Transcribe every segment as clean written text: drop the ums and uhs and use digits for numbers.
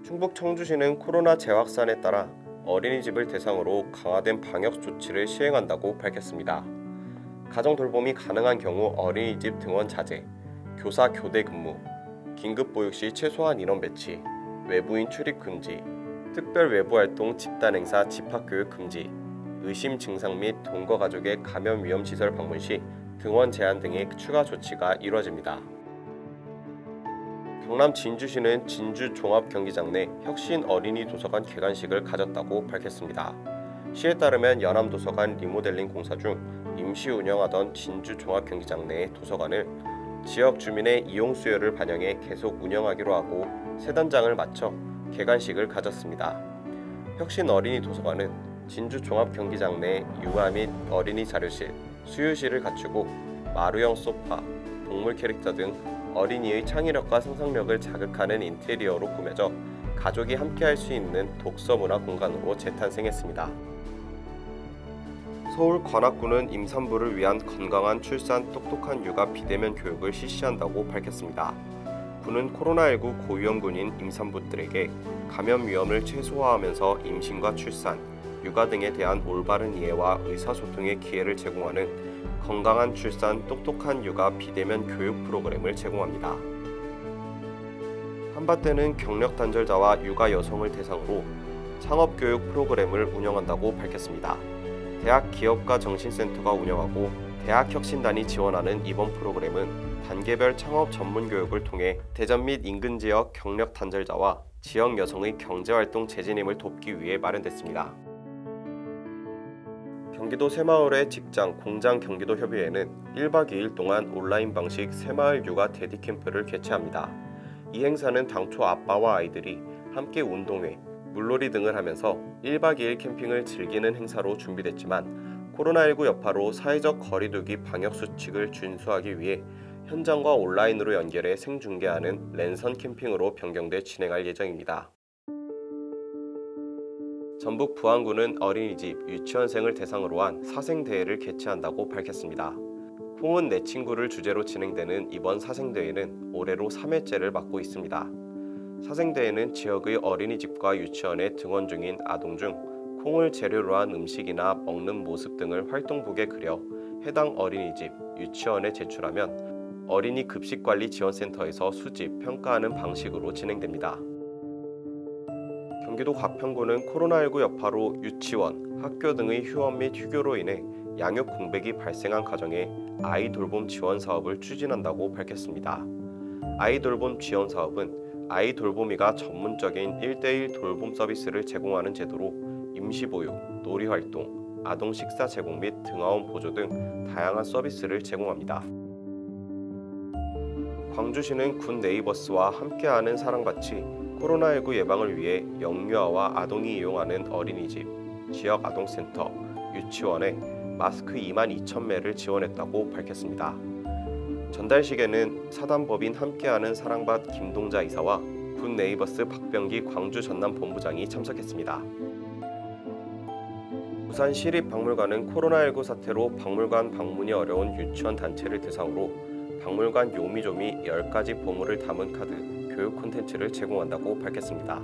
충북 청주시는 코로나 재확산에 따라 어린이집을 대상으로 강화된 방역 조치를 시행한다고 밝혔습니다. 가정 돌봄이 가능한 경우 어린이집 등원 자제, 교사 교대 근무, 긴급 보육 시 최소한 인원 배치, 외부인 출입 금지, 특별 외부 활동 집단 행사 집합 교육 금지, 의심 증상 및 동거 가족의 감염 위험 시설 방문 시 등원 제한 등의 추가 조치가 이루어집니다. 경남 진주시는 진주 종합경기장 내 혁신 어린이 도서관 개관식을 가졌다고 밝혔습니다. 시에 따르면 연암도서관 리모델링 공사 중 임시 운영하던 진주 종합경기장 내 도서관을 지역 주민의 이용 수요를 반영해 계속 운영하기로 하고 세단장을 마쳐 개관식을 가졌습니다. 혁신 어린이 도서관은 진주 종합경기장 내 육아 및 어린이 자료실, 수유실을 갖추고 마루형 소파, 동물 캐릭터 등 어린이의 창의력과 상상력을 자극하는 인테리어로 꾸며져 가족이 함께할 수 있는 독서 문화 공간으로 재탄생했습니다. 서울 관악구는 임산부를 위한 건강한 출산, 똑똑한 육아 비대면 교육을 실시한다고 밝혔습니다. 구는 코로나19 고위험군인 임산부들에게 감염 위험을 최소화하면서 임신과 출산, 육아 등에 대한 올바른 이해와 의사소통의 기회를 제공하는 건강한 출산, 똑똑한 육아 비대면 교육 프로그램을 제공합니다. 한밭대는 경력 단절자와 육아 여성을 대상으로 창업교육 프로그램을 운영한다고 밝혔습니다. 대학 기업가 정신센터가 운영하고 대학혁신단이 지원하는 이번 프로그램은 단계별 창업 전문 교육을 통해 대전 및 인근 지역 경력 단절자와 지역 여성의 경제활동 재진입을 돕기 위해 마련됐습니다. 경기도 새마을의 직장, 공장 경기도 협의회는 1박 2일 동안 온라인 방식 새마을 육아 데디 캠프를 개최합니다. 이 행사는 당초 아빠와 아이들이 함께 운동회, 물놀이 등을 하면서 1박 2일 캠핑을 즐기는 행사로 준비됐지만 코로나19 여파로 사회적 거리두기 방역 수칙을 준수하기 위해 현장과 온라인으로 연결해 생중계하는 랜선 캠핑으로 변경돼 진행할 예정입니다. 전북 부안구는 어린이집, 유치원생을 대상으로 한 사생대회를 개최한다고 밝혔습니다. 콩은 내 친구를 주제로 진행되는 이번 사생대회는 올해로 3회째를 맡고 있습니다. 사생대회는 지역의 어린이집과 유치원에 등원 중인 아동 중 콩을 재료로 한 음식이나 먹는 모습 등을 활동북에 그려 해당 어린이집, 유치원에 제출하면 어린이 급식관리지원센터에서 수집, 평가하는 방식으로 진행됩니다. 경기도 가평구는 코로나19 여파로 유치원, 학교 등의 휴업 및 휴교로 인해 양육 공백이 발생한 가정에 아이 돌봄 지원 사업을 추진한다고 밝혔습니다. 아이 돌봄 지원 사업은 아이 돌보미가 전문적인 1:1 돌봄 서비스를 제공하는 제도로 임시보육, 놀이활동, 아동 식사 제공 및 등하원 보조 등 다양한 서비스를 제공합니다. 광주시는 군 네이버스와 함께하는 사랑밭이 코로나19 예방을 위해 영유아와 아동이 이용하는 어린이집, 지역 아동센터, 유치원에 마스크 22,000매를 지원했다고 밝혔습니다. 전달식에는 사단법인 함께하는 사랑밭 김동자 이사와 군 네이버스 박병기 광주 전남 본부장이 참석했습니다. 부산 시립박물관은 코로나19 사태로 박물관 방문이 어려운 유치원 단체를 대상으로 박물관 요미조미 10가지 보물을 담은 카드, 교육 콘텐츠를 제공한다고 밝혔습니다.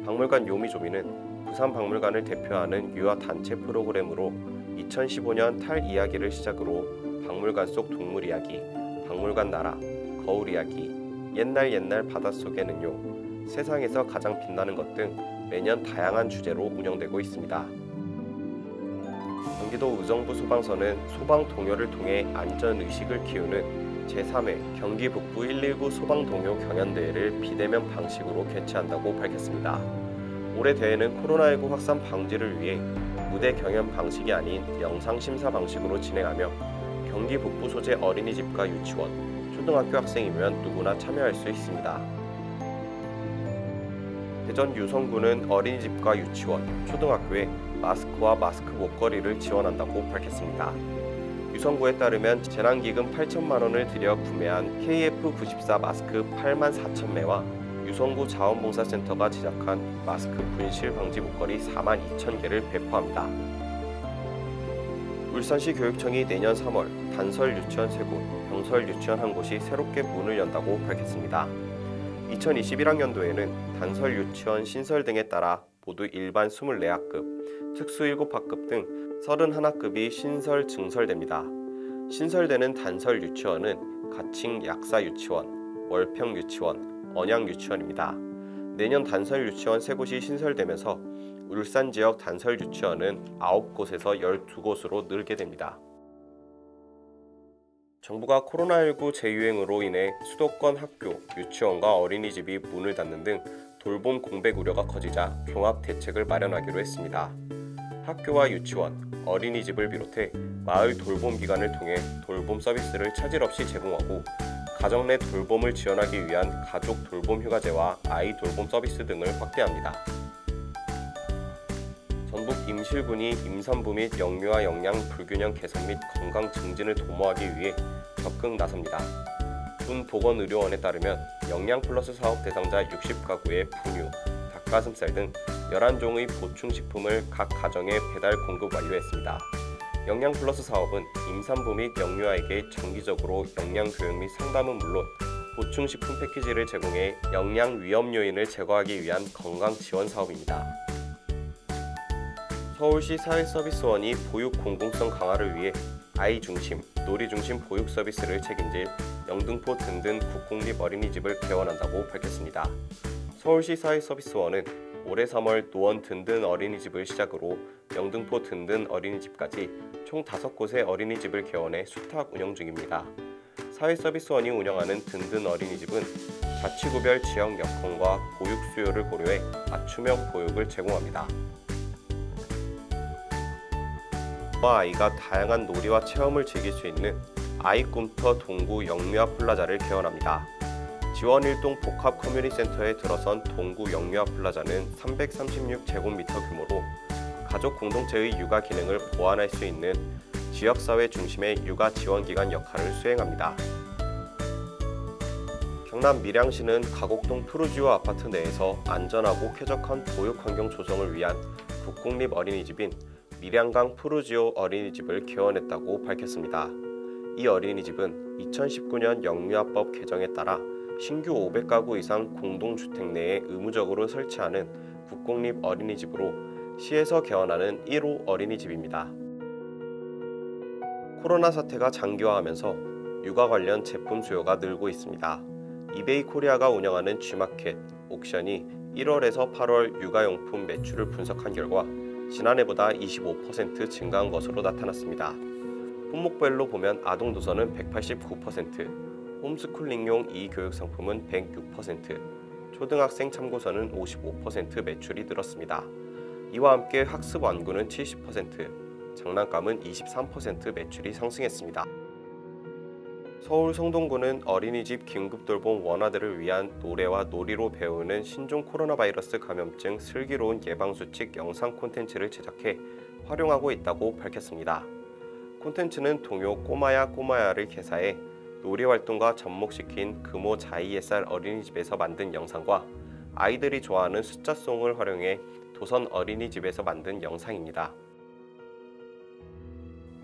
박물관 요미조미는 부산박물관을 대표하는 유아 단체 프로그램으로 2015년 탈 이야기를 시작으로 박물관 속 동물 이야기, 박물관 나라, 거울 이야기, 옛날 바닷속에는요, 세상에서 가장 빛나는 것 등 매년 다양한 주제로 운영되고 있습니다. 경기도 의정부 소방서는 소방 동요를 통해 안전의식을 키우는 제3회 경기 북부 119 소방동요 경연대회를 비대면 방식으로 개최한다고 밝혔습니다. 올해 대회는 코로나19 확산 방지를 위해 무대 경연 방식이 아닌 영상 심사 방식으로 진행하며 경기 북부 소재 어린이집과 유치원, 초등학교 학생이면 누구나 참여할 수 있습니다. 대전 유성구는 어린이집과 유치원, 초등학교에 마스크와 마스크 목걸이를 지원한다고 밝혔습니다. 유성구에 따르면 재난기금 8천만 원을 들여 구매한 KF94 마스크 84,000매와 유성구 자원봉사센터가 제작한 마스크 분실 방지 목걸이 42,000개를 배포합니다. 울산시 교육청이 내년 3월 단설 유치원 3곳, 병설 유치원 1곳이 새롭게 문을 연다고 밝혔습니다. 2021학년도에는 단설 유치원 신설 등에 따라 모두 일반 24학급, 특수 7학급 등 31학급이 신설 증설됩니다. 신설되는 단설 유치원은 가칭 약사 유치원, 월평 유치원, 언양 유치원입니다. 내년 단설 유치원 3곳이 신설되면서 울산 지역 단설 유치원은 9곳에서 12곳으로 늘게 됩니다. 정부가 코로나19 재유행으로 인해 수도권 학교, 유치원과 어린이집이 문을 닫는 등 돌봄 공백 우려가 커지자 종합 대책을 마련하기로 했습니다. 학교와 유치원, 어린이집을 비롯해 마을 돌봄 기관을 통해 돌봄 서비스를 차질 없이 제공하고 가정 내 돌봄을 지원하기 위한 가족 돌봄 휴가제와 아이 돌봄 서비스 등을 확대합니다. 전북 임실군이 임산부 및 영유아 영양 불균형 개선 및 건강 증진을 도모하기 위해 적극 나섭니다. 군 보건의료원에 따르면 영양플러스 사업 대상자 60가구의 분유, 닭가슴살 등 11종의 보충식품을 각 가정에 배달 공급 완료했습니다. 영양플러스 사업은 임산부 및 영유아에게 정기적으로 영양교육 및 상담은 물론 보충식품 패키지를 제공해 영양 위험 요인을 제거하기 위한 건강 지원 사업입니다. 서울시 사회서비스원이 보육 공공성 강화를 위해 아이 중심, 놀이 중심 보육 서비스를 책임질 영등포 든든 국공립 어린이집을 개원한다고 밝혔습니다. 서울시 사회서비스원은 올해 3월 노원 든든 어린이집을 시작으로 영등포 든든 어린이집까지 총 5곳의 어린이집을 개원해 수탁 운영 중입니다. 사회서비스원이 운영하는 든든 어린이집은 자치구별 지역 여건과 보육 수요를 고려해 맞춤형 보육을 제공합니다. 아이가 다양한 놀이와 체험을 즐길 수 있는 아이꿈터 동구 영유아 플라자를 개원합니다. 지원1동 복합 커뮤니티센터에 들어선 동구 영유아 플라자는 336제곱미터 규모로 가족 공동체의 육아 기능을 보완할 수 있는 지역사회 중심의 육아 지원기관 역할을 수행합니다. 경남 밀양시는 가곡동 푸르지오 아파트 내에서 안전하고 쾌적한 보육 환경 조성을 위한 국공립 어린이집인 밀양강 푸르지오 어린이집을 개원했다고 밝혔습니다. 이 어린이집은 2019년 영유아법 개정에 따라 신규 500가구 이상 공동주택 내에 의무적으로 설치하는 국공립 어린이집으로 시에서 개원하는 1호 어린이집입니다. 코로나 사태가 장기화하면서 육아 관련 제품 수요가 늘고 있습니다. 이베이 코리아가 운영하는 G마켓, 옥션이 1월에서 8월 육아용품 매출을 분석한 결과 지난해보다 25% 증가한 것으로 나타났습니다. 품목별로 보면 아동도서는 189%, 홈스쿨링용 이교육 상품은 106%, 초등학생 참고서는 55% 매출이 늘었습니다. 이와 함께 학습 완구는 70%, 장난감은 23% 매출이 상승했습니다. 서울 성동구는 어린이집 긴급돌봄 원아들을 위한 노래와 놀이로 배우는 신종 코로나 바이러스 감염증 슬기로운 예방수칙 영상 콘텐츠를 제작해 활용하고 있다고 밝혔습니다. 콘텐츠는 동요 꼬마야 꼬마야를 개사해 놀이활동과 접목시킨 금호 자이햇살 어린이집에서 만든 영상과 아이들이 좋아하는 숫자송을 활용해 도선 어린이집에서 만든 영상입니다.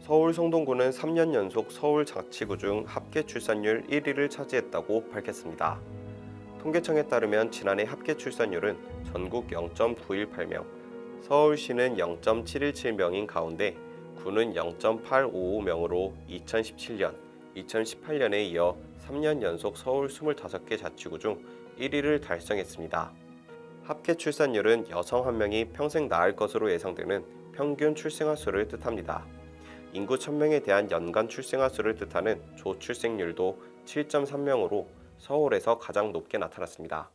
서울 성동구는 3년 연속 서울 자치구 중 합계 출산율 1위를 차지했다고 밝혔습니다. 통계청에 따르면 지난해 합계 출산율은 전국 0.918명, 서울시는 0.717명인 가운데 구는 0.855명으로 2017년, 2018년에 이어 3년 연속 서울 25개 자치구 중 1위를 달성했습니다. 합계 출산율은 여성 1명이 평생 낳을 것으로 예상되는 평균 출생아 수를 뜻합니다. 인구 1000명에 대한 연간 출생아 수를 뜻하는 조출생률도 7.3명으로 서울에서 가장 높게 나타났습니다.